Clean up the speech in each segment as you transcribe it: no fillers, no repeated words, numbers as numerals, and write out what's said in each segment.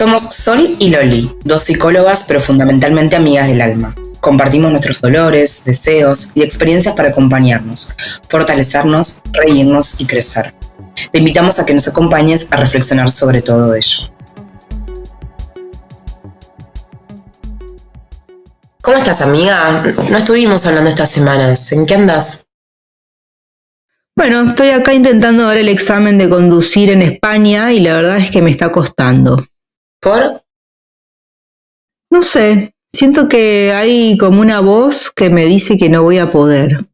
Somos Sol y Loli, dos psicólogas pero fundamentalmente amigas del alma. Compartimos nuestros dolores, deseos y experiencias para acompañarnos, fortalecernos, reírnos y crecer. Te invitamos a que nos acompañes a reflexionar sobre todo ello. ¿Cómo estás, amiga? No estuvimos hablando estas semanas. ¿En qué andás? Bueno, estoy acá intentando dar el examen de conducir en España y la verdad es que me está costando. ¿Por? No sé, siento que hay como una voz que me dice que no voy a poder.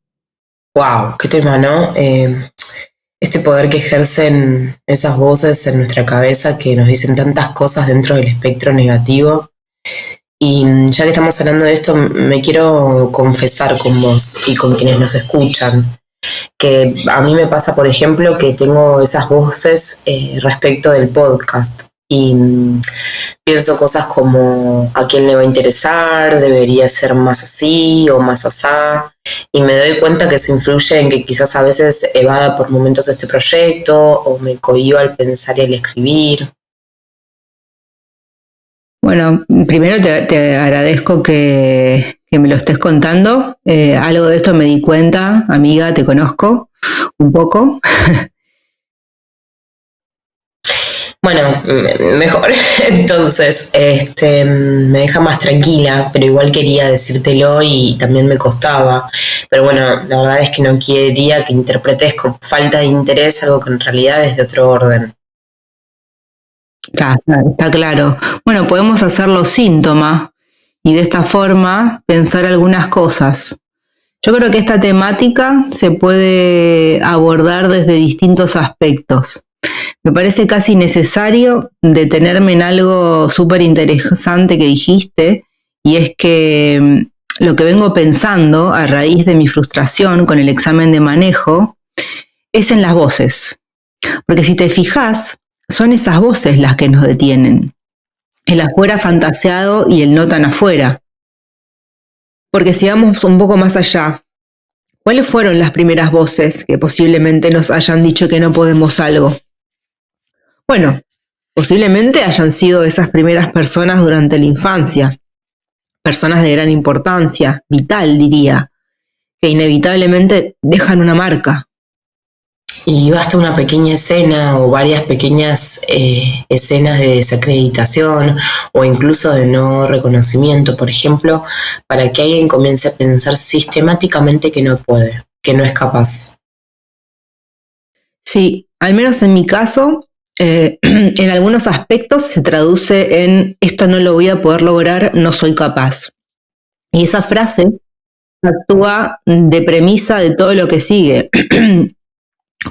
Wow, qué tema, ¿no? Este poder que ejercen esas voces en nuestra cabeza que nos dicen tantas cosas dentro del espectro negativo. Y ya que estamos hablando de esto, me quiero confesar con vos y con quienes nos escuchan, que a mí me pasa, por ejemplo, que tengo esas voces respecto del podcast y pienso cosas como a quién le va a interesar, debería ser más así o más asá, y me doy cuenta que eso influye en que quizás a veces evada por momentos este proyecto o me cohíba al pensar y al escribir. Bueno, primero te agradezco que me lo estés contando. Algo de esto me di cuenta, amiga, te conozco un poco. Bueno, mejor. Entonces, me deja más tranquila, pero igual quería decírtelo y también me costaba. Pero bueno, la verdad es que no quería que interpretes con falta de interés algo que en realidad es de otro orden. Está claro. Bueno, podemos hacerlo síntoma y de esta forma pensar algunas cosas. Yo creo que esta temática se puede abordar desde distintos aspectos. Me parece casi necesario detenerme en algo súper interesante que dijiste, y es que lo que vengo pensando a raíz de mi frustración con el examen de manejo es en las voces. Porque si te fijas, son esas voces las que nos detienen. El afuera fantaseado y el no tan afuera. Porque si vamos un poco más allá, ¿cuáles fueron las primeras voces que posiblemente nos hayan dicho que no podemos algo? Bueno, posiblemente hayan sido esas primeras personas durante la infancia, personas de gran importancia, vital diría, que inevitablemente dejan una marca. Y basta una pequeña escena o varias pequeñas escenas de desacreditación o incluso de no reconocimiento, por ejemplo, para que alguien comience a pensar sistemáticamente que no puede, que no es capaz. Sí, al menos en mi caso, en algunos aspectos se traduce en esto no lo voy a poder lograr, no soy capaz. Y esa frase actúa de premisa de todo lo que sigue.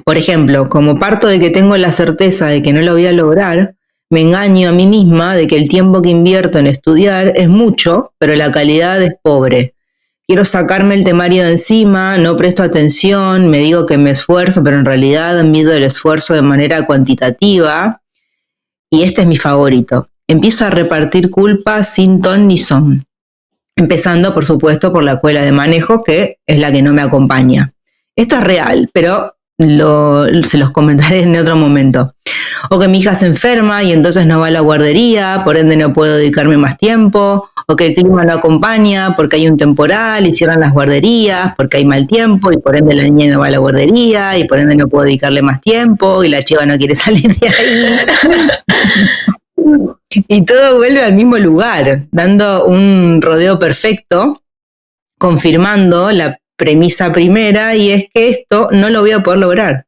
Por ejemplo, como parto de que tengo la certeza de que no lo voy a lograr, me engaño a mí misma de que el tiempo que invierto en estudiar es mucho, pero la calidad es pobre. Quiero sacarme el temario de encima, no presto atención, me digo que me esfuerzo, pero en realidad mido el esfuerzo de manera cuantitativa. Y este es mi favorito. Empiezo a repartir culpas sin ton ni son. Empezando, por supuesto, por la escuela de manejo, que es la que no me acompaña. Esto es real, pero se los comentaré en otro momento. O que mi hija se enferma y entonces no va a la guardería, por ende no puedo dedicarme más tiempo. O que el clima no acompaña porque hay un temporal y cierran las guarderías, porque hay mal tiempo y por ende la niña no va a la guardería y por ende no puedo dedicarle más tiempo y la chiva no quiere salir de ahí. Y todo vuelve al mismo lugar, dando un rodeo perfecto, confirmando la premisa primera, y es que esto no lo voy a poder lograr.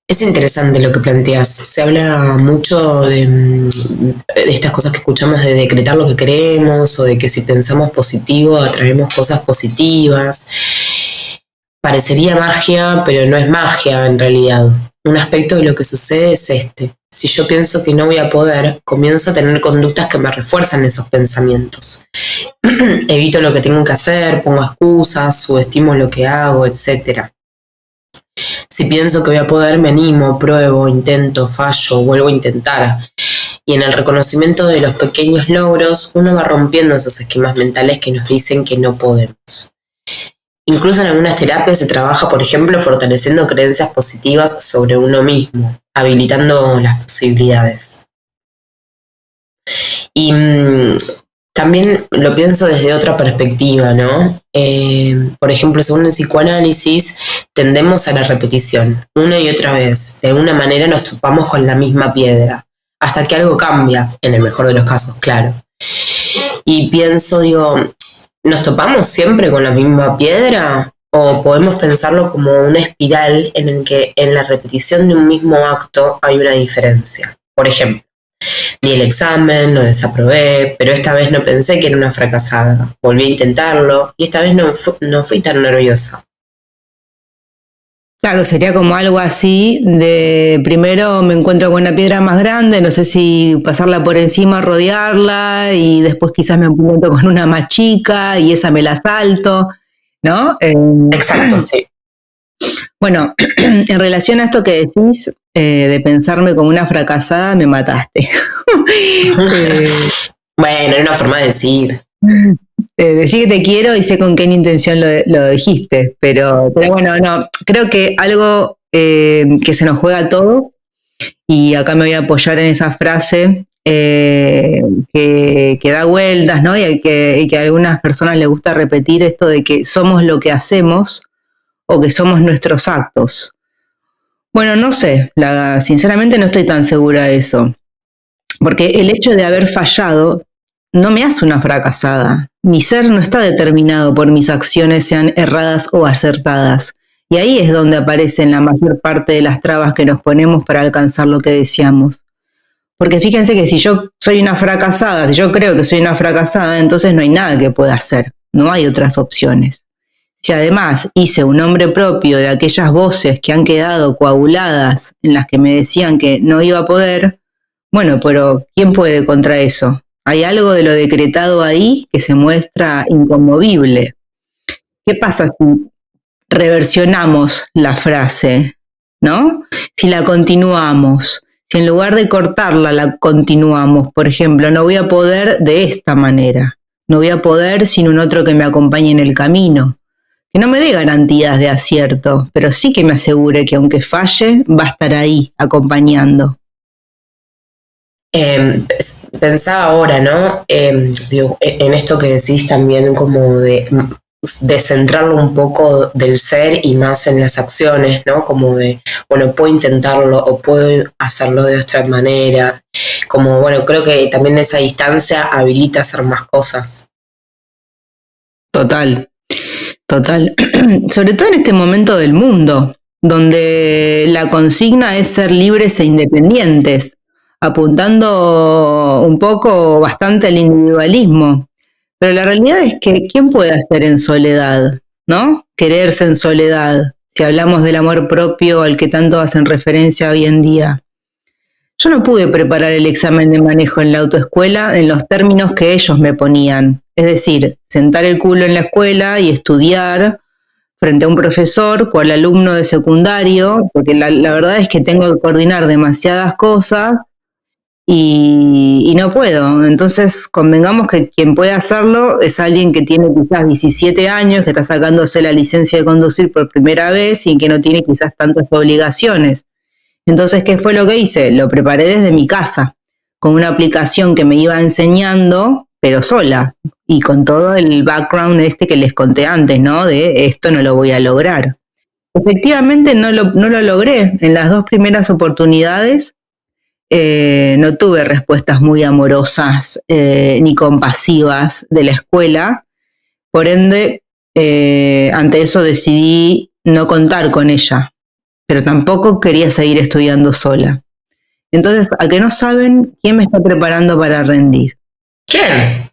Es interesante lo que planteas. Se habla mucho de estas cosas que escuchamos de decretar lo que queremos o de que si pensamos positivo atraemos cosas positivas. Parecería magia, pero no es magia en realidad. Un aspecto de lo que sucede es este. Si yo pienso que no voy a poder, comienzo a tener conductas que me refuerzan esos pensamientos. Evito lo que tengo que hacer, pongo excusas, subestimo lo que hago, etc. Si pienso que voy a poder, me animo, pruebo, intento, fallo, vuelvo a intentar. Y en el reconocimiento de los pequeños logros, uno va rompiendo esos esquemas mentales que nos dicen que no podemos. Incluso en algunas terapias se trabaja, por ejemplo, fortaleciendo creencias positivas sobre uno mismo, habilitando las posibilidades. Y también lo pienso desde otra perspectiva, ¿no? Por ejemplo, según el psicoanálisis, tendemos a la repetición una y otra vez. De alguna manera nos topamos con la misma piedra, hasta que algo cambia, en el mejor de los casos, claro. Y pienso, digo, ¿nos topamos siempre con la misma piedra? ¿O podemos pensarlo como una espiral en el que en la repetición de un mismo acto hay una diferencia? Por ejemplo, di el examen, lo desaprobé, pero esta vez no pensé que era una fracasada. Volví a intentarlo y esta vez no fui tan nerviosa. Claro, sería como algo así de primero me encuentro con una piedra más grande, no sé si pasarla por encima, rodearla y después quizás me encuentro con una más chica y esa me la salto, ¿no? Exacto, sí. Bueno, en relación a esto que decís de pensarme como una fracasada, me mataste. Bueno, era una forma de decir. Decir que te quiero y sé con qué intención lo dijiste, pero bueno, no, creo que algo que se nos juega a todos, y acá me voy a apoyar en esa frase que da vueltas, ¿no? Y que a algunas personas les gusta repetir esto de que somos lo que hacemos o que somos nuestros actos. Bueno, no sé, sinceramente no estoy tan segura de eso, porque el hecho de haber fallado no me hace una fracasada. Mi ser no está determinado por mis acciones, sean erradas o acertadas. Y ahí es donde aparecen la mayor parte de las trabas que nos ponemos para alcanzar lo que deseamos. Porque fíjense que si yo soy una fracasada, si yo creo que soy una fracasada, entonces no hay nada que pueda hacer. No hay otras opciones. Si además hice un nombre propio de aquellas voces que han quedado coaguladas en las que me decían que no iba a poder, bueno, pero ¿quién puede contra eso? Hay algo de lo decretado ahí que se muestra inconmovible. ¿Qué pasa si reversionamos la frase, ¿no? Si la continuamos, si en lugar de cortarla la continuamos, por ejemplo, no voy a poder de esta manera, no voy a poder sin un otro que me acompañe en el camino, que no me dé garantías de acierto, pero sí que me asegure que aunque falle, va a estar ahí acompañando. Pensaba ahora, ¿no? Digo, en esto que decís también como de centrarlo un poco del ser y más en las acciones, ¿no? Como de, bueno, puedo intentarlo o puedo hacerlo de otra manera. Como, bueno, creo que también esa distancia habilita hacer más cosas. Total. Sobre todo en este momento del mundo, donde la consigna es ser libres e independientes, apuntando un poco bastante al individualismo. Pero la realidad es que ¿quién puede hacer en soledad, ¿no? Quererse en soledad, si hablamos del amor propio al que tanto hacen referencia hoy en día. Yo no pude preparar el examen de manejo en la autoescuela en los términos que ellos me ponían. Es decir, sentar el culo en la escuela y estudiar frente a un profesor, cual alumno de secundario, porque la verdad es que tengo que coordinar demasiadas cosas y no puedo. Entonces, convengamos que quien puede hacerlo es alguien que tiene quizás 17 años, que está sacándose la licencia de conducir por primera vez y que no tiene quizás tantas obligaciones. Entonces, ¿qué fue lo que hice? Lo preparé desde mi casa, con una aplicación que me iba enseñando, pero sola, y con todo el background que les conté antes, ¿no? De esto no lo voy a lograr. Efectivamente, no lo logré. En las 2 primeras oportunidades no tuve respuestas muy amorosas ni compasivas de la escuela. Por ende, ante eso decidí no contar con ella, pero tampoco quería seguir estudiando sola. Entonces, ¿a que no saben quién me está preparando para rendir? ¿Quién?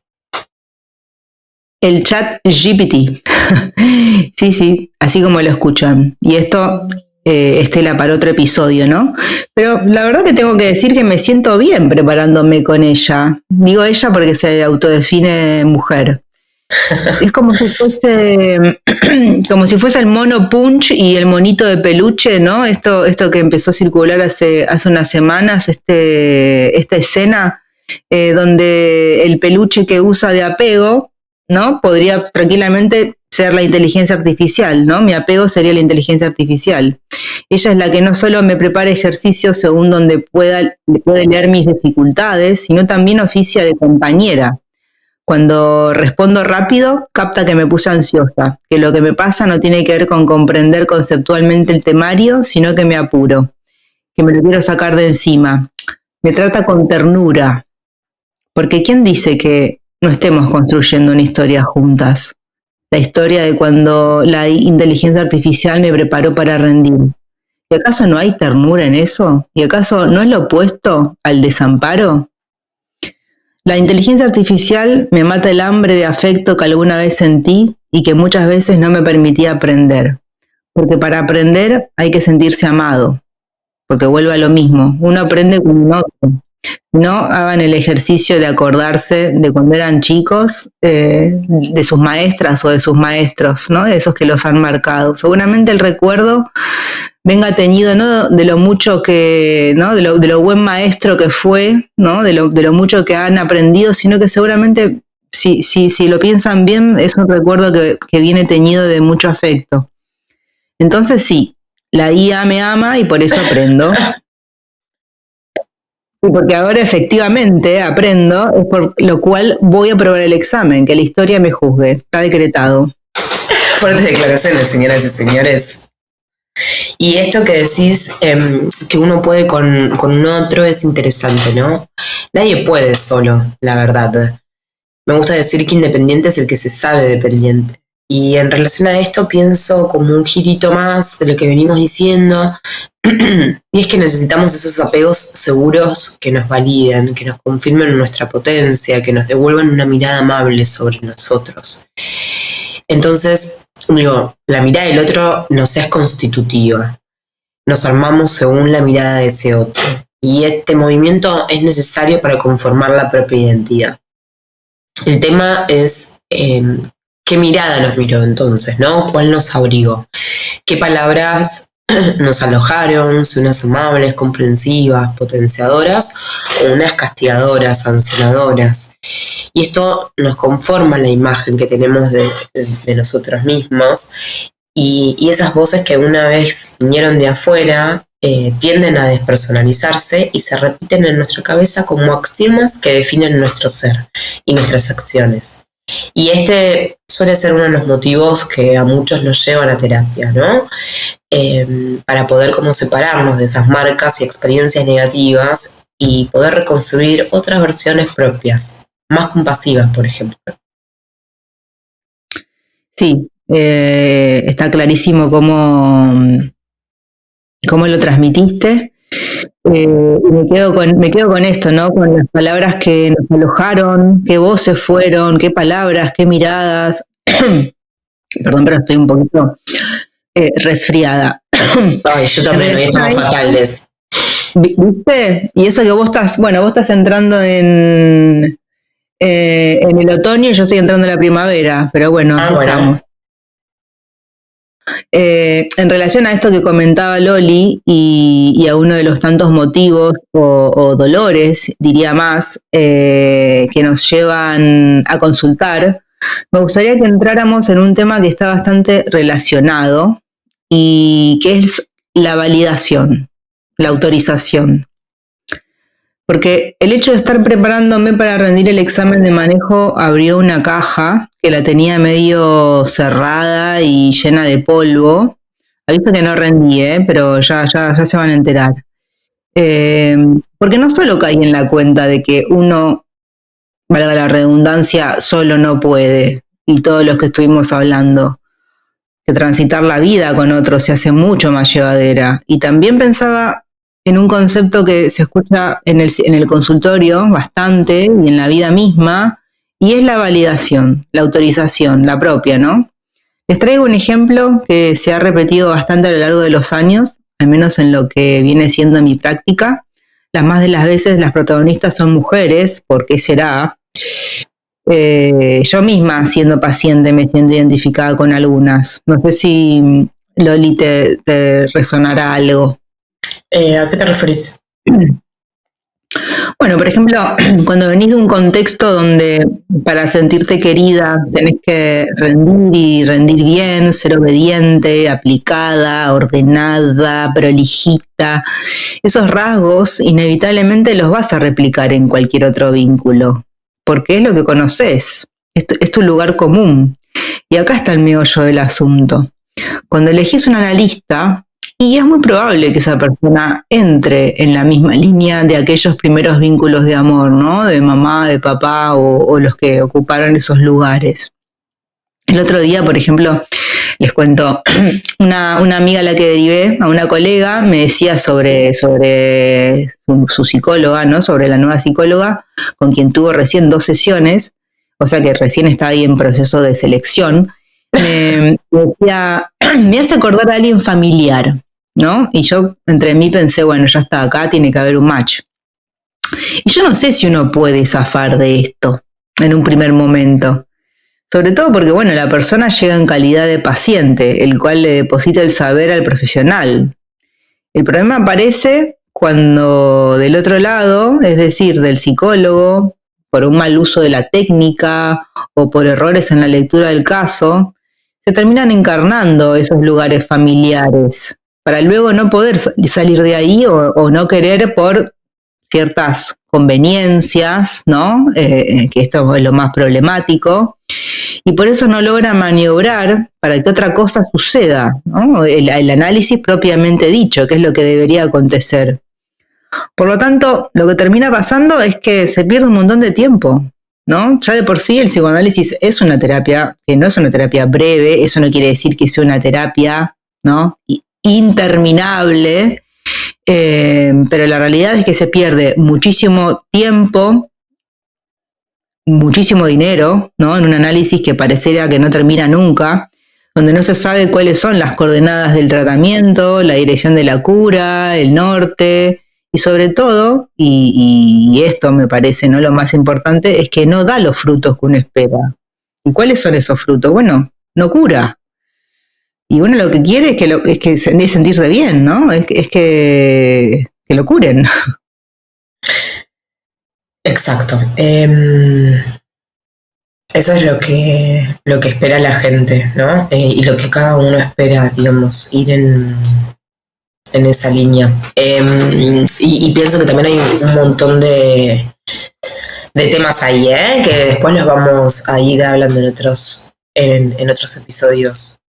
El ChatGPT. Sí, así como lo escuchan. Y esto, Estela, para otro episodio, ¿no? Pero la verdad que tengo que decir que me siento bien preparándome con ella. Digo ella porque se autodefine mujer. Es como si fuese el mono Punch y el monito de peluche, ¿no? Esto que empezó a circular hace unas semanas, esta escena donde el peluche que usa de apego, ¿no? Podría tranquilamente ser la inteligencia artificial, ¿no? Mi apego sería la inteligencia artificial. Ella es la que no solo me prepara ejercicios según donde puede leer mis dificultades, sino también oficia de compañera. Cuando respondo rápido, capta que me puse ansiosa, que lo que me pasa no tiene que ver con comprender conceptualmente el temario, sino que me apuro, que me lo quiero sacar de encima. Me trata con ternura, porque ¿quién dice que no estemos construyendo una historia juntas? La historia de cuando la inteligencia artificial me preparó para rendir. ¿Y acaso no hay ternura en eso? ¿Y acaso no es lo opuesto al desamparo? La inteligencia artificial me mata el hambre de afecto que alguna vez sentí y que muchas veces no me permitía aprender. Porque para aprender hay que sentirse amado. Porque vuelve a lo mismo. Uno aprende con un otro. No hagan el ejercicio de acordarse de cuando eran chicos, de sus maestras o de sus maestros, ¿no? De esos que los han marcado. Seguramente el recuerdo venga teñido no de lo mucho que, ¿no? de lo buen maestro que fue, ¿no? de lo mucho que han aprendido, sino que seguramente, si lo piensan bien, es un recuerdo que viene teñido de mucho afecto. Entonces sí, la IA me ama y por eso aprendo. Y porque ahora efectivamente aprendo, es por lo cual voy a probar el examen, que la historia me juzgue. Está decretado. Fuertes declaraciones, señoras y señores. Y esto que decís, que uno puede con un otro, es interesante, ¿no? Nadie puede solo, la verdad. Me gusta decir que independiente es el que se sabe dependiente. Y en relación a esto pienso como un girito más de lo que venimos diciendo, y es que necesitamos esos apegos seguros que nos validen, que nos confirmen nuestra potencia, que nos devuelvan una mirada amable sobre nosotros. Entonces, digo, la mirada del otro nos es constitutiva. Nos armamos según la mirada de ese otro. Y este movimiento es necesario para conformar la propia identidad. El tema es qué mirada nos miró entonces, ¿no? ¿Cuál nos abrigó? ¿Qué palabras nos alojaron? Si unas amables, comprensivas, potenciadoras, o unas castigadoras, sancionadoras. Y esto nos conforma la imagen que tenemos de nosotros mismos. Y esas voces que una vez vinieron de afuera tienden a despersonalizarse y se repiten en nuestra cabeza como axiomas que definen nuestro ser y nuestras acciones. Y este suele ser uno de los motivos que a muchos nos llevan a terapia, ¿no? Para poder como separarnos de esas marcas y experiencias negativas y poder reconstruir otras versiones propias, más compasivas, por ejemplo. Sí, está clarísimo cómo lo transmitiste. Y me quedo con esto, ¿no? Con las palabras que nos alojaron, qué voces fueron, qué palabras, qué miradas. Perdón, pero estoy un poquito resfriada. Ay, yo también, hoy estamos fatales. ¿Viste? Y eso que vos estás entrando en el otoño y yo estoy entrando en la primavera, pero bueno, así estamos. En relación a esto que comentaba Loli y a uno de los tantos motivos o dolores, diría más, que nos llevan a consultar, me gustaría que entráramos en un tema que está bastante relacionado y que es la validación, la autorización. Porque el hecho de estar preparándome para rendir el examen de manejo abrió una caja que la tenía medio cerrada y llena de polvo. Aviso que no rendí, pero ya se van a enterar. Porque no solo caí en la cuenta de que uno, valga la redundancia, solo no puede, y todos los que estuvimos hablando, que transitar la vida con otros se hace mucho más llevadera. Y también pensaba en un concepto que se escucha en el consultorio bastante y en la vida misma, y es la validación, la autorización, la propia, ¿no? Les traigo un ejemplo que se ha repetido bastante a lo largo de los años, al menos en lo que viene siendo mi práctica. Las más de las veces las protagonistas son mujeres, ¿por qué será? Yo misma, siendo paciente, me siento identificada con algunas. No sé si, Loli, te resonará algo. ¿A qué te referís? Bueno, por ejemplo, cuando venís de un contexto donde para sentirte querida tenés que rendir y rendir bien, ser obediente, aplicada, ordenada, prolijita, esos rasgos inevitablemente los vas a replicar en cualquier otro vínculo, porque es lo que conoces, es tu lugar común. Y acá está el meollo del asunto. Cuando elegís un analista, y es muy probable que esa persona entre en la misma línea de aquellos primeros vínculos de amor, ¿no? De mamá, de papá o los que ocuparon esos lugares. El otro día, por ejemplo, les cuento, una amiga a la que derivé, a una colega, me decía sobre su psicóloga, ¿no? Sobre la nueva psicóloga, con quien tuvo recién 2 sesiones, o sea que recién está ahí en proceso de selección. Me decía, me hace acordar a alguien familiar, ¿no? Y yo entre mí pensé, bueno, ya está, acá tiene que haber un match. Y yo no sé si uno puede zafar de esto en un primer momento. Sobre todo porque, bueno, la persona llega en calidad de paciente, el cual le deposita el saber al profesional. El problema aparece cuando del otro lado, es decir, del psicólogo, por un mal uso de la técnica o por errores en la lectura del caso, se terminan encarnando esos lugares familiares para luego no poder salir de ahí o no querer por ciertas conveniencias, ¿no? Que esto es lo más problemático, y por eso no logra maniobrar para que otra cosa suceda, ¿no? El análisis propiamente dicho, que es lo que debería acontecer. Por lo tanto, lo que termina pasando es que se pierde un montón de tiempo, ¿no? Ya de por sí el psicoanálisis es una terapia que no es una terapia breve, eso no quiere decir que sea una terapia, ¿no? Interminable, pero la realidad es que se pierde muchísimo tiempo, muchísimo dinero, ¿no? En un análisis que pareciera que no termina nunca, donde no se sabe cuáles son las coordenadas del tratamiento, la dirección de la cura, el norte, y sobre todo, y esto me parece no lo más importante, es que no da los frutos que uno espera. ¿Y cuáles son esos frutos? Bueno, no cura. Y uno lo que quiere es que sentirse bien, ¿no? Es que lo curen. Exacto. Eso es lo que espera la gente, ¿no? Y lo que cada uno espera, digamos, ir en esa línea. Y pienso que también hay un montón de temas ahí, que después los vamos a ir hablando en otros episodios.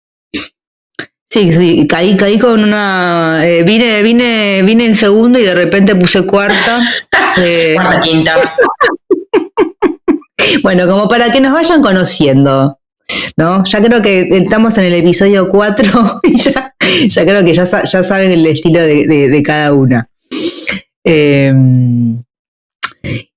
Sí, caí con una... vine en segundo y de repente puse cuarta. Cuarta, quinta. Bueno, como para que nos vayan conociendo, ¿no? Ya creo que estamos en el episodio 4 y ya creo que ya saben el estilo de cada una. Y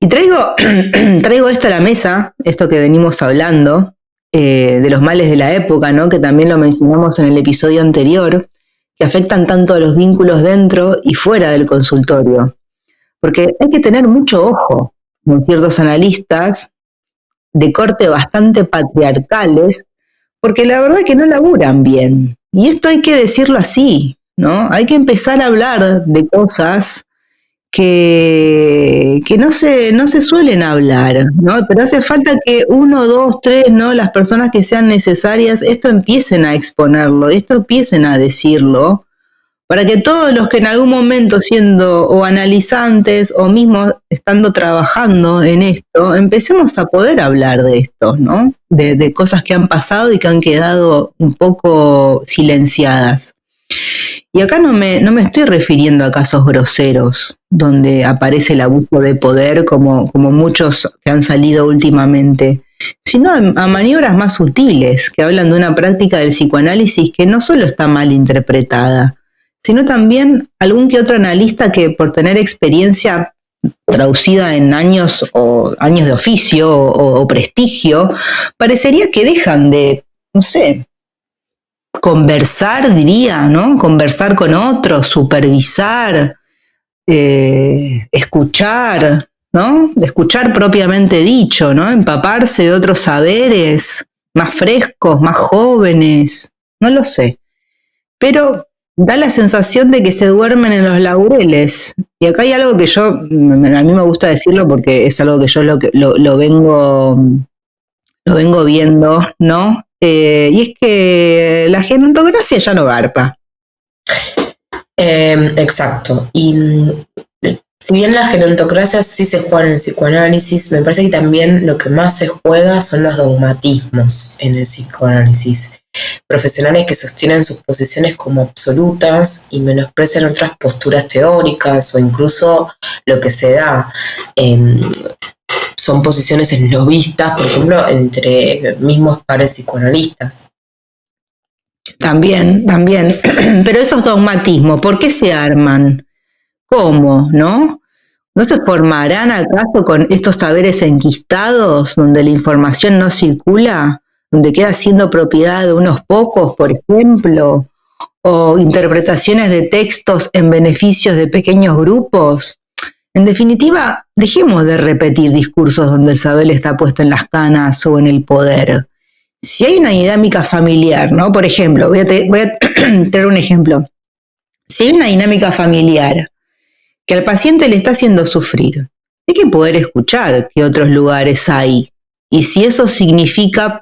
traigo esto a la mesa, esto que venimos hablando, de los males de la época, ¿no? Que también lo mencionamos en el episodio anterior, que afectan tanto a los vínculos dentro y fuera del consultorio. Porque hay que tener mucho ojo con ciertos analistas de corte bastante patriarcales, porque la verdad es que no laburan bien. Y esto hay que decirlo así, ¿no? Hay que empezar a hablar de cosas que no se suelen hablar, ¿no? Pero hace falta que 1, 2, 3, ¿no? Las personas que sean necesarias, esto empiecen a exponerlo, esto empiecen a decirlo, para que todos los que en algún momento siendo o analizantes o mismo estando trabajando en esto, empecemos a poder hablar de esto, ¿no? De cosas que han pasado y que han quedado un poco silenciadas. Y acá no me estoy refiriendo a casos groseros, donde aparece el abuso de poder como muchos que han salido últimamente, sino a maniobras más sutiles, que hablan de una práctica del psicoanálisis que no solo está mal interpretada, sino también algún que otro analista que por tener experiencia traducida en años de oficio o prestigio, parecería que dejan de, no sé, conversar, diría, ¿no? Conversar con otros, supervisar, escuchar, ¿no? Escuchar propiamente dicho, ¿no? Empaparse de otros saberes más frescos, más jóvenes, no lo sé. Pero da la sensación de que se duermen en los laureles. Y acá hay algo que a mí me gusta decirlo porque es algo que yo lo vengo viendo, ¿no? Y es que la gerontocracia ya no garpa. Exacto. Y si bien la gerontocracia sí se juega en el psicoanálisis, me parece que también lo que más se juega son los dogmatismos en el psicoanálisis. Profesionales que sostienen sus posiciones como absolutas y menosprecian otras posturas teóricas, o incluso lo que se da son posiciones esnovistas, por ejemplo, entre mismos pares psicoanalistas. También. Pero esos dogmatismos, ¿por qué se arman? ¿Cómo? ¿No? ¿No se formarán acaso con estos saberes enquistados, donde la información no circula, donde queda siendo propiedad de unos pocos, por ejemplo, o interpretaciones de textos en beneficios de pequeños grupos? En definitiva, dejemos de repetir discursos donde el saber está puesto en las canas o en el poder. Si hay una dinámica familiar, ¿no? Por ejemplo, voy a traer un ejemplo. Si hay una dinámica familiar que al paciente le está haciendo sufrir, hay que poder escuchar qué otros lugares hay. Y si eso significa,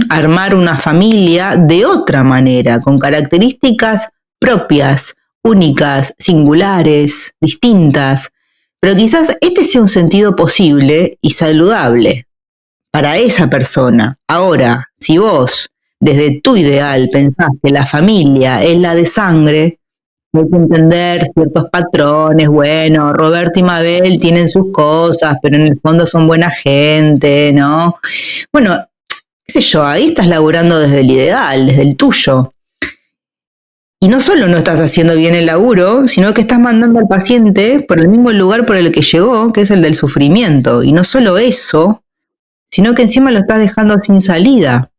armar una familia de otra manera, con características propias, únicas, singulares, distintas. Pero quizás este sea un sentido posible y saludable para esa persona. Ahora, si vos, desde tu ideal, pensás que la familia es la de sangre, hay que entender ciertos patrones. Bueno, Roberto y Mabel tienen sus cosas, pero en el fondo son buena gente, ¿no? Bueno, qué sé yo, ahí estás laburando desde el ideal, desde el tuyo. Y no solo no estás haciendo bien el laburo, sino que estás mandando al paciente por el mismo lugar por el que llegó, que es el del sufrimiento. Y no solo eso, sino que encima lo estás dejando sin salida.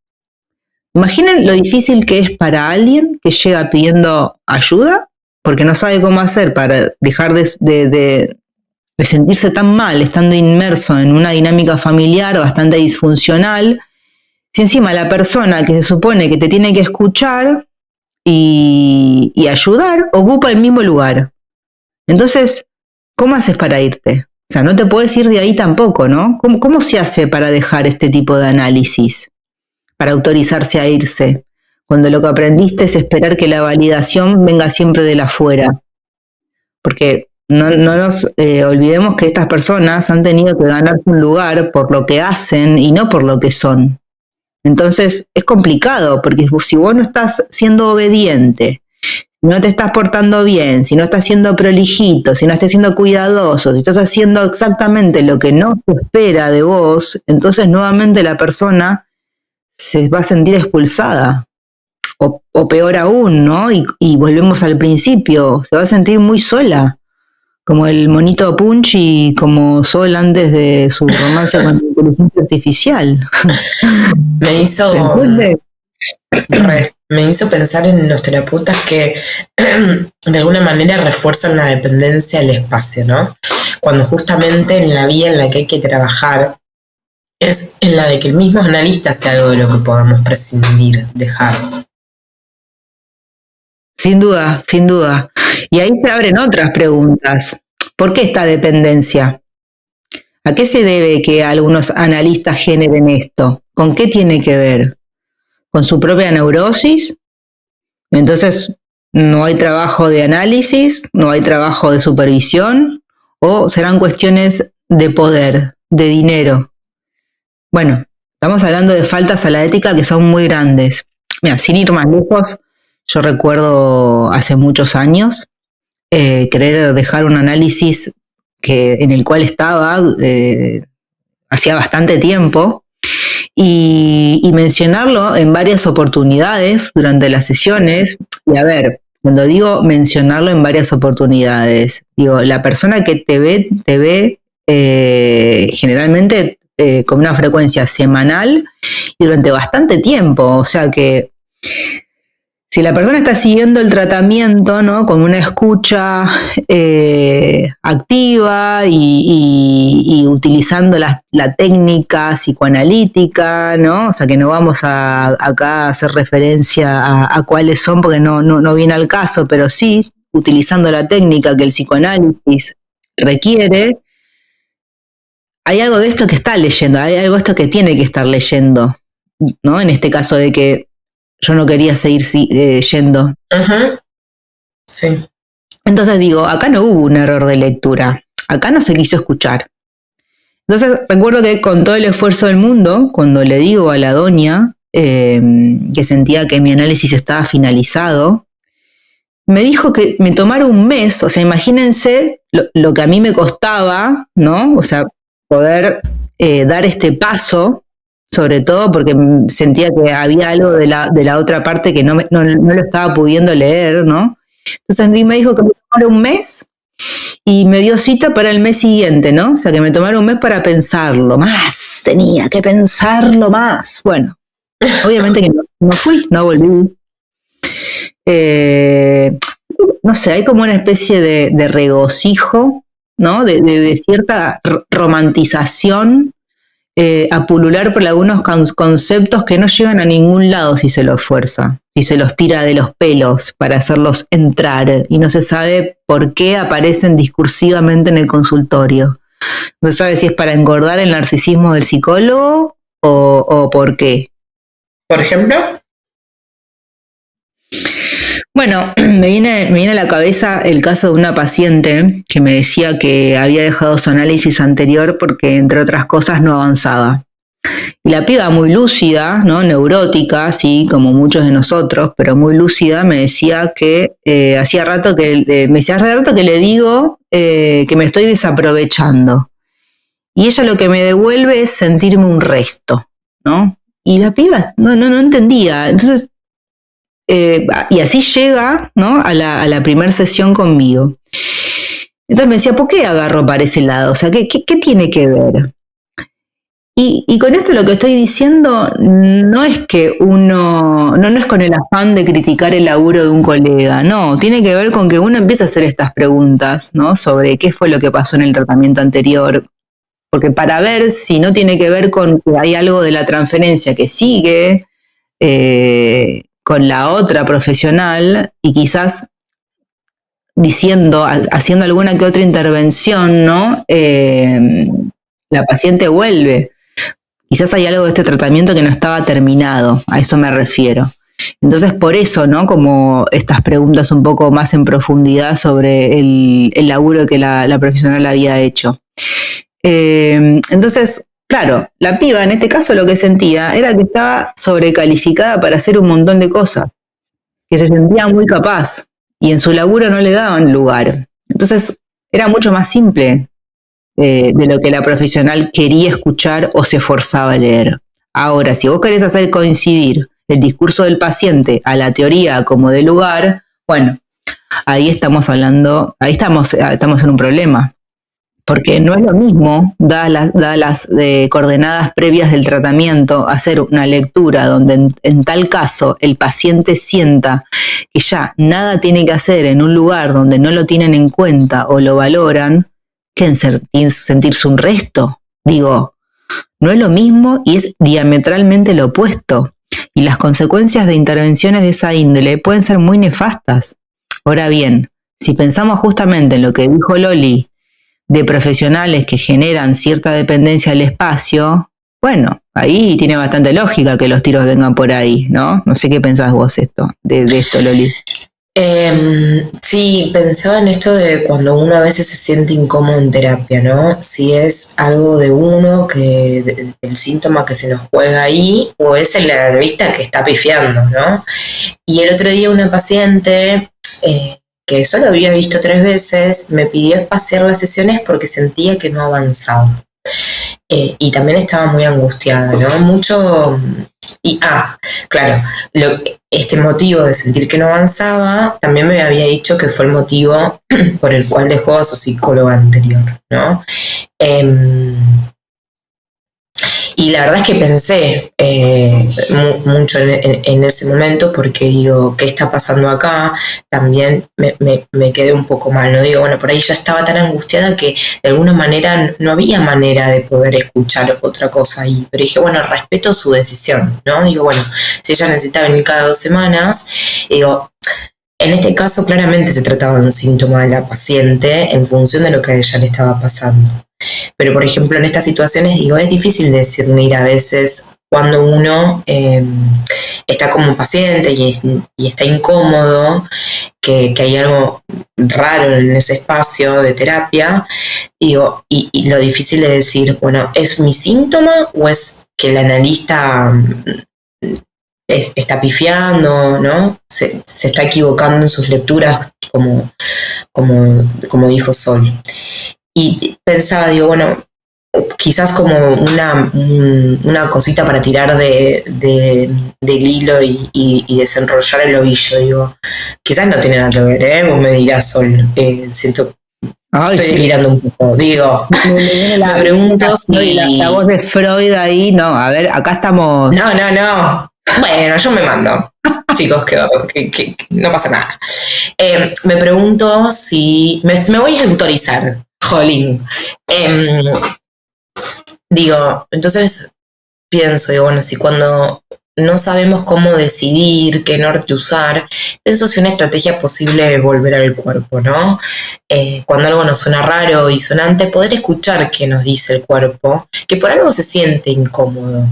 Imaginen lo difícil que es para alguien que llega pidiendo ayuda, porque no sabe cómo hacer para dejar de sentirse tan mal, estando inmerso en una dinámica familiar bastante disfuncional, si encima la persona que se supone que te tiene que escuchar y ayudar ocupa el mismo lugar. Entonces, ¿cómo haces para irte? O sea, no te puedes ir de ahí tampoco, ¿no? ¿Cómo se hace para dejar este tipo de análisis? Para autorizarse a irse, cuando lo que aprendiste es esperar que la validación venga siempre de la afuera. Porque no nos olvidemos que estas personas han tenido que ganarse un lugar por lo que hacen y no por lo que son. Entonces es complicado, porque si vos no estás siendo obediente, si no te estás portando bien, si no estás siendo prolijito, si no estás siendo cuidadoso, si estás haciendo exactamente lo que no se espera de vos, entonces nuevamente la persona se va a sentir expulsada. O peor aún, ¿no? Y volvemos al principio, se va a sentir muy sola, como el monito Punch y como Sol antes de su romance con la inteligencia artificial. Me hizo pensar en los terapeutas que de alguna manera refuerzan la dependencia del espacio, ¿no? Cuando justamente en la vía en la que hay que trabajar es en la de que el mismo analista sea algo de lo que podamos prescindir, dejar. Sin duda. Y ahí se abren otras preguntas. ¿Por qué esta dependencia? ¿A qué se debe que algunos analistas generen esto? ¿Con qué tiene que ver? ¿Con su propia neurosis? Entonces, ¿no hay trabajo de análisis? ¿No hay trabajo de supervisión? ¿O serán cuestiones de poder, de dinero? Bueno, estamos hablando de faltas a la ética que son muy grandes. Mira, sin ir más lejos, yo recuerdo hace muchos años querer dejar un análisis en el cual estaba hacía bastante tiempo y mencionarlo en varias oportunidades durante las sesiones. Y a ver, cuando digo mencionarlo en varias oportunidades, digo, la persona que te ve generalmente con una frecuencia semanal y durante bastante tiempo. O sea que si la persona está siguiendo el tratamiento, ¿no? Con una escucha activa y utilizando la técnica psicoanalítica, ¿no? O sea, que no vamos acá a hacer referencia a cuáles son, porque no viene al caso, pero sí utilizando la técnica que el psicoanálisis requiere. Hay algo de esto que está leyendo, hay algo de esto que tiene que estar leyendo, ¿no? En este caso de que yo no quería seguir yendo. Uh-huh. Sí. Entonces digo, acá no hubo un error de lectura, acá no se quiso escuchar. Entonces recuerdo que con todo el esfuerzo del mundo, cuando le digo a la doña que sentía que mi análisis estaba finalizado, me dijo que me tomara un mes, o sea, imagínense lo que a mí me costaba, ¿no? O sea, poder dar este paso, sobre todo porque sentía que había algo de la otra parte que no lo estaba pudiendo leer, ¿no? Entonces me dijo que me tomara un mes y me dio cita para el mes siguiente, ¿no? O sea, que me tomara un mes para pensarlo más, tenía que pensarlo más. Bueno, obviamente que no fui, no volví. No sé, hay como una especie de regocijo, ¿no? De cierta romantización a pulular por algunos conceptos que no llegan a ningún lado si se los fuerza, si se los tira de los pelos para hacerlos entrar y no se sabe por qué aparecen discursivamente en el consultorio. No se sabe si es para engordar el narcisismo del psicólogo o por qué. ¿Por ejemplo? Bueno, me viene a la cabeza el caso de una paciente que me decía que había dejado su análisis anterior porque, entre otras cosas, no avanzaba. Y la piba muy lúcida, ¿no? Neurótica, sí, como muchos de nosotros, pero muy lúcida, me decía que hacía rato que le digo que me estoy desaprovechando. Y ella lo que me devuelve es sentirme un resto, ¿no? Y la piba no entendía. Entonces, y así llega, ¿no? a la primera sesión conmigo. Entonces me decía, ¿por qué agarro para ese lado? O sea, ¿qué tiene que ver? Y con esto lo que estoy diciendo no es que no es con el afán de criticar el laburo de un colega, no, tiene que ver con que uno empieza a hacer estas preguntas, ¿no? Sobre qué fue lo que pasó en el tratamiento anterior, porque para ver si no tiene que ver con que hay algo de la transferencia que sigue, con la otra profesional y quizás haciendo alguna que otra intervención, ¿no? La paciente vuelve. Quizás hay algo de este tratamiento que no estaba terminado, a eso me refiero. Entonces, por eso, ¿no? Como estas preguntas un poco más en profundidad sobre el laburo que la profesional había hecho. Entonces, claro, la piba en este caso lo que sentía era que estaba sobrecalificada para hacer un montón de cosas, que se sentía muy capaz y en su laburo no le daban lugar. Entonces era mucho más simple de lo que la profesional quería escuchar o se forzaba a leer. Ahora, si vos querés hacer coincidir el discurso del paciente a la teoría como de lugar, bueno, ahí estamos hablando, estamos en un problema. Porque no es lo mismo, dadas las coordenadas previas del tratamiento, hacer una lectura donde en tal caso el paciente sienta que ya nada tiene que hacer en un lugar donde no lo tienen en cuenta o lo valoran, que en sentirse un resto. Digo, no es lo mismo y es diametralmente lo opuesto. Y las consecuencias de intervenciones de esa índole pueden ser muy nefastas. Ahora bien, si pensamos justamente en lo que dijo Loli, de profesionales que generan cierta dependencia del espacio, bueno, ahí tiene bastante lógica que los tiros vengan por ahí, ¿no? No sé qué pensás vos de esto, Loli. Sí, pensaba en esto de cuando uno a veces se siente incómodo en terapia, ¿no? Si es algo de uno, el síntoma que se nos juega ahí, o es el analista que está pifiando, ¿no? Y el otro día una paciente que solo había visto 3 veces, me pidió espaciar las sesiones porque sentía que no avanzaba. Y también estaba muy angustiada, ¿no? Mucho... claro, este motivo de sentir que no avanzaba, también me había dicho que fue el motivo por el cual dejó a su psicóloga anterior, ¿no? Y la verdad es que pensé mucho en ese momento, porque digo, ¿qué está pasando acá? También me quedé un poco mal, ¿no? Digo, bueno, por ahí ya estaba tan angustiada que de alguna manera no había manera de poder escuchar otra cosa ahí. Pero dije, bueno, respeto su decisión, ¿no? Digo, bueno, si ella necesita venir cada 2 semanas, digo, en este caso claramente se trataba de un síntoma de la paciente en función de lo que a ella le estaba pasando. Pero, por ejemplo, en estas situaciones, digo, es difícil discernir a veces cuando uno está como paciente y está incómodo, que hay algo raro en ese espacio de terapia, digo, y lo difícil de decir, bueno, ¿es mi síntoma o es que el analista está pifiando, ¿no? Se está equivocando en sus lecturas, como dijo Sol? Y pensaba, digo, bueno, quizás como una cosita para tirar del hilo y desenrollar el ovillo, digo, quizás no tiene nada que ver, ¿eh? Vos me dirás, Sol, siento... Ay, estoy sí. delirando un poco, digo, me pregunto si... La voz de Freud ahí, no, a ver, acá estamos... No, bueno, yo me mando, chicos, que no pasa nada. Me pregunto si... Me voy a autorizar, jolín. Digo, entonces pienso, digo, bueno, si cuando no sabemos cómo decidir, qué norte usar, pienso si una estrategia posible es volver al cuerpo, ¿no? Cuando algo nos suena raro y sonante, poder escuchar qué nos dice el cuerpo, que por algo se siente incómodo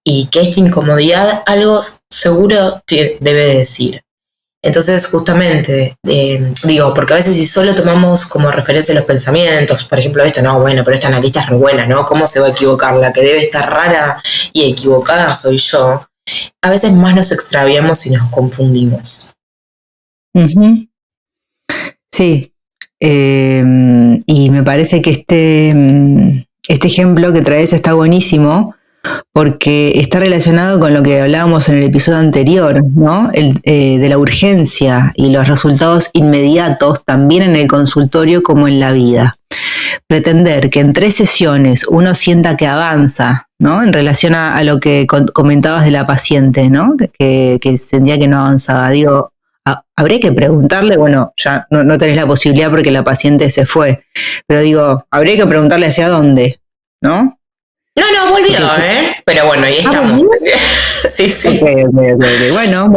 y que esta incomodidad algo seguro debe decir. Entonces, justamente, digo, porque a veces si solo tomamos como referencia los pensamientos, por ejemplo, esto, no, bueno, pero esta analista es re buena, ¿no? ¿Cómo se va a equivocar? La que debe estar rara y equivocada soy yo. A veces más nos extraviamos y nos confundimos. Uh-huh. Sí, y me parece que este ejemplo que traes está buenísimo, porque está relacionado con lo que hablábamos en el episodio anterior, ¿no? De la urgencia y los resultados inmediatos, también en el consultorio como en la vida. Pretender que en 3 sesiones uno sienta que avanza, ¿no? En relación a lo que comentabas de la paciente, ¿no? Que sentía que no avanzaba. Digo, habría que preguntarle, bueno, ya no tenés la posibilidad porque la paciente se fue, pero digo, habría que preguntarle hacia dónde, ¿no? No, volvió, pero bueno, ahí estamos. Sí. Okay. Bueno.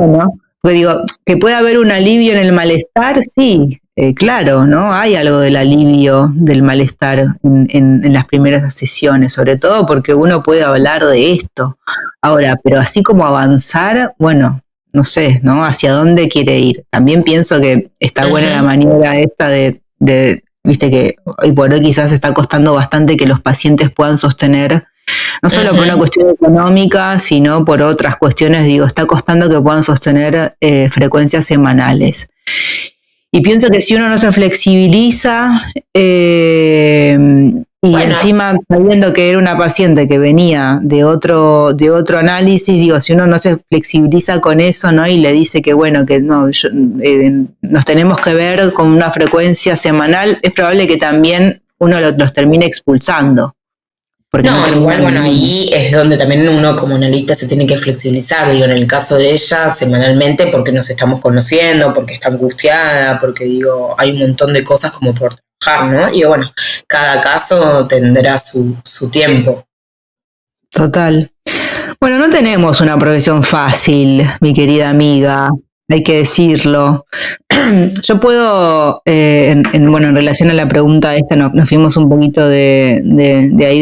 Porque digo, que puede haber un alivio en el malestar, sí, claro, ¿no? Hay algo del alivio del malestar en las primeras sesiones, sobre todo porque uno puede hablar de esto. Ahora, pero así como avanzar, bueno, no sé, ¿no? ¿Hacia dónde quiere ir? También pienso que está buena la maniobra esta de viste que hoy por hoy quizás está costando bastante que los pacientes puedan sostener, no solo por una cuestión económica, sino por otras cuestiones, digo, está costando que puedan sostener frecuencias semanales. Y pienso que si uno no se flexibiliza, encima sabiendo que era una paciente que venía de otro análisis, digo, si uno no se flexibiliza con eso, ¿no? Y le dice que bueno, que no, nos tenemos que ver con una frecuencia semanal, es probable que también uno los termine expulsando. No, igual, bueno, ahí es donde también uno como analista se tiene que flexibilizar, digo, en el caso de ella, semanalmente, porque nos estamos conociendo, porque está angustiada, porque, digo, hay un montón de cosas como por trabajar, ¿no? Y bueno, cada caso tendrá su tiempo. Total. Bueno, no tenemos una profesión fácil, mi querida amiga, hay que decirlo. Yo puedo, en relación a la pregunta esta, nos fuimos un poquito de ahí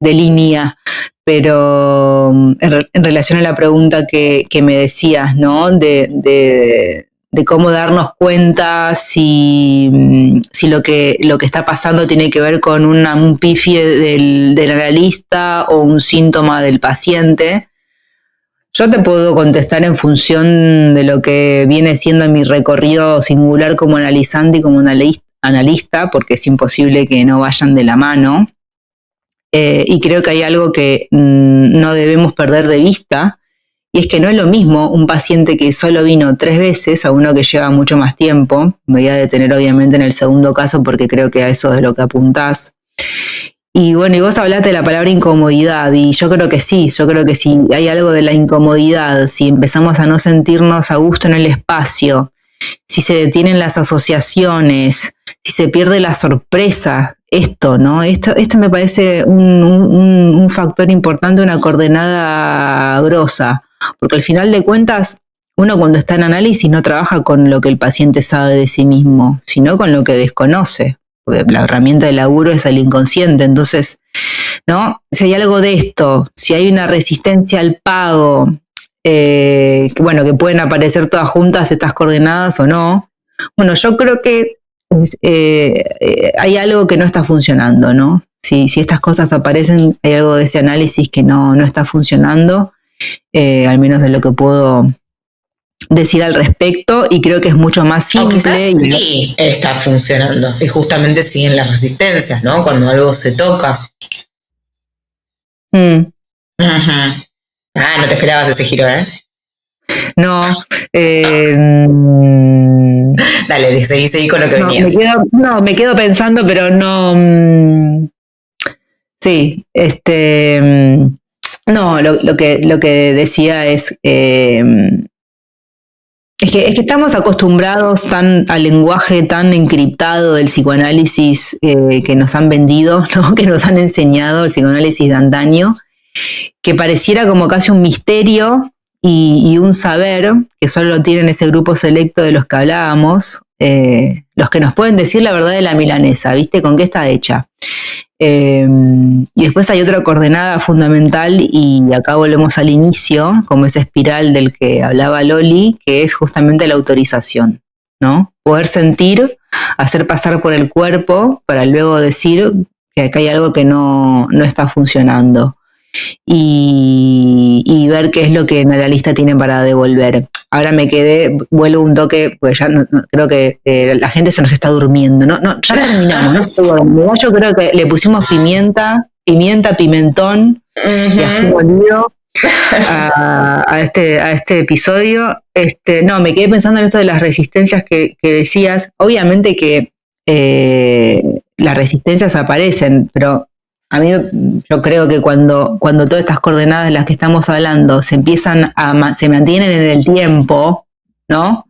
de línea, pero en relación a la pregunta que me decías, ¿no? De cómo darnos cuenta si lo que está pasando tiene que ver con un pifie del analista o un síntoma del paciente. Yo te puedo contestar en función de lo que viene siendo mi recorrido singular como analizante y como analista, porque es imposible que no vayan de la mano. Y creo que hay algo que no debemos perder de vista, y es que no es lo mismo un paciente que solo vino 3 veces a uno que lleva mucho más tiempo. Me voy a detener obviamente en el segundo caso porque creo que a eso es lo que apuntás. Y bueno, y vos hablaste de la palabra incomodidad, y yo creo que sí, hay algo de la incomodidad, si empezamos a no sentirnos a gusto en el espacio, si se detienen las asociaciones, si se pierde la sorpresa, ¿no? Esto me parece un factor importante, una coordenada grosa, porque al final de cuentas, uno cuando está en análisis no trabaja con lo que el paciente sabe de sí mismo, sino con lo que desconoce, porque la herramienta de laburo es el inconsciente. Entonces, ¿no? Si hay algo de esto, si hay una resistencia al pago, que pueden aparecer todas juntas estas coordenadas o no, bueno, yo creo que hay algo que no está funcionando, ¿no? Si estas cosas aparecen, hay algo de ese análisis que no está funcionando, al menos es lo que puedo decir al respecto, y creo que es mucho más simple. Sí, está funcionando. Y justamente siguen las resistencias, ¿no? Cuando algo se toca. No te esperabas ese giro, ¿eh? No. Dale, seguí con lo que venía. Me quedo pensando, pero no. Sí, no, lo que decía es que estamos acostumbrados al lenguaje tan encriptado del psicoanálisis que nos han vendido, ¿no? Que nos han enseñado, el psicoanálisis de antaño, que pareciera como casi un misterio y un saber que solo tienen ese grupo selecto de los que hablábamos, los que nos pueden decir la verdad de la milanesa, ¿viste? ¿Con qué está hecha? Y después hay otra coordenada fundamental, y acá volvemos al inicio, como esa espiral del que hablaba Loli, que es justamente la autorización, ¿no? Poder sentir, hacer pasar por el cuerpo para luego decir que acá hay algo que no está funcionando, y ver qué es lo que el analista tiene para devolver. Ahora vuelvo un toque, pues ya no, creo que la gente se nos está durmiendo. No, ya terminamos, ¿no? Yo creo que le pusimos pimentón y ají molido a este episodio. No, me quedé pensando en esto de las resistencias que decías. Obviamente que las resistencias aparecen, pero a mí yo creo que cuando todas estas coordenadas de las que estamos hablando se mantienen en el tiempo, ¿no?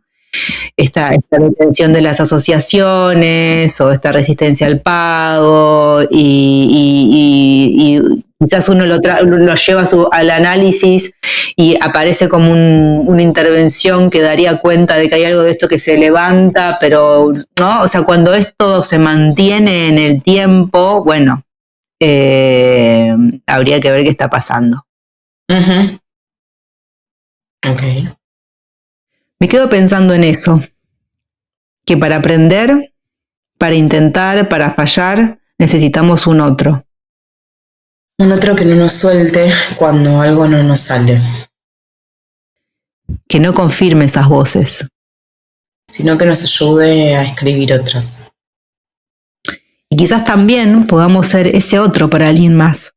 Esta retención de las asociaciones o esta resistencia al pago, y quizás uno lo lleva al análisis y aparece como una intervención que daría cuenta de que hay algo de esto que se levanta, pero no, o sea, cuando esto se mantiene en el tiempo, bueno, habría que ver qué está pasando. Okay. Me quedo pensando en eso, que para aprender, para intentar, para fallar, necesitamos un otro. Un otro que no nos suelte cuando algo no nos sale. Que no confirme esas voces. Sino que nos ayude a escribir otras. Y quizás también podamos ser ese otro para alguien más.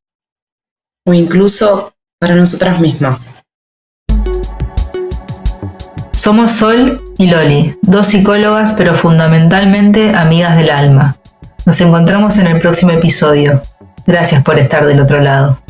O incluso para nosotras mismas. Somos Sol y Loli, dos psicólogas pero fundamentalmente amigas del alma. Nos encontramos en el próximo episodio. Gracias por estar del otro lado.